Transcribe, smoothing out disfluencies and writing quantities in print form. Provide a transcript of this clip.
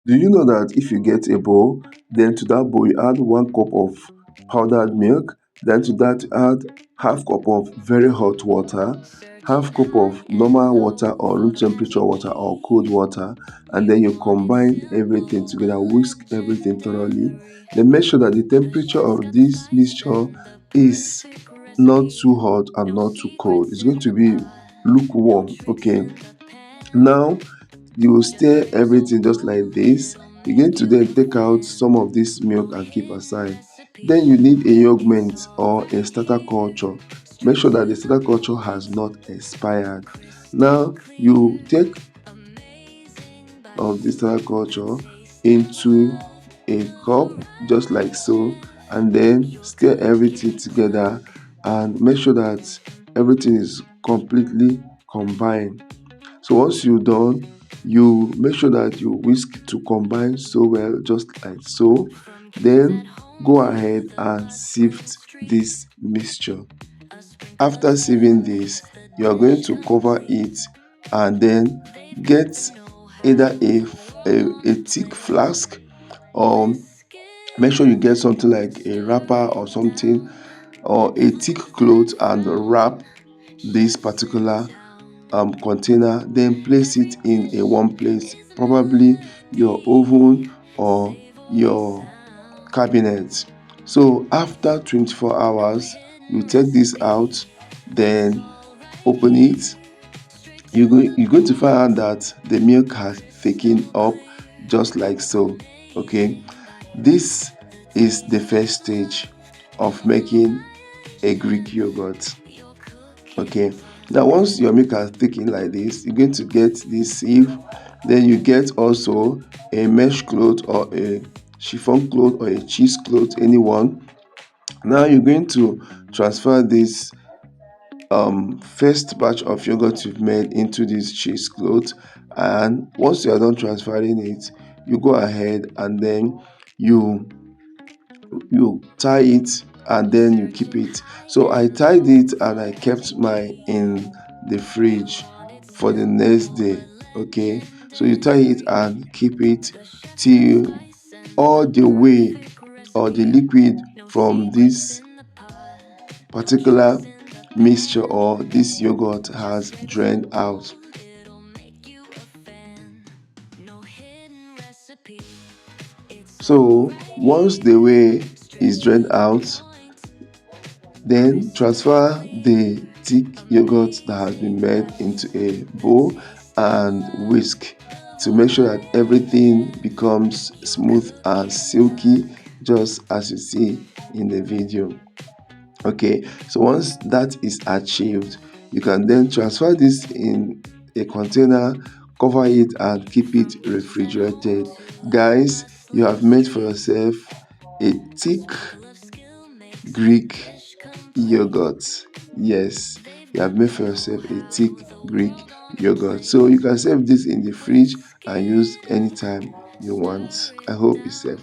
Do you know that if you get a bowl, then to that bowl you add 1 cup of powdered milk, then to that add half cup of very hot water, half cup of normal water or room temperature water or cold water, and then you combine everything together, whisk everything thoroughly. Then make sure that the temperature of this mixture is not too hot and not too cold. It's going to be lukewarm. Okay, now you will stir everything just like this. You're going to then take out some of this milk and keep aside. Then you need a yogurt or a starter culture. Make sure that the starter culture has not expired. Now you take of this starter culture into a cup just like so, and then stir everything together and make sure that everything is completely combined. So once you're done, you make sure that you whisk to combine so well, just like so. Then go ahead and sift this mixture. After sieving this, you are going to cover it and then get either a thick flask, or make sure you get something like a wrapper or something, or a thick cloth, and wrap this particular container. Then place it in a warm place, probably your oven or your cabinet. So after 24 hours you take this out, then open it. You're going to find out that the milk has thickened up just like so. Okay, this is the first stage of making a Greek yogurt. Okay, now once your milk has thickened like this, you're going to get this sieve. Then you get also a mesh cloth or a chiffon cloth or a cheese cloth, anyone. Now you're going to transfer this first batch of yogurt you've made into this cheese cloth, and once you are done transferring it, you go ahead and then you tie it and then you keep it. So I tied it and I kept mine in the fridge for the next day. Okay, so you tie it and keep it till all the way, or the liquid from this particular mixture or this yogurt has drained out. So once the whey is drained out, then transfer the thick yogurt that has been made into a bowl and whisk to make sure that everything becomes smooth and silky, just as you see in the video. Okay, so once that is achieved, you can then transfer this in a container, cover it and keep it refrigerated. Guys, you have made for yourself a thick Greek yogurt. Yes, you have made for yourself a thick Greek yogurt. So you can save this in the fridge and use anytime you want. I hope it's safe.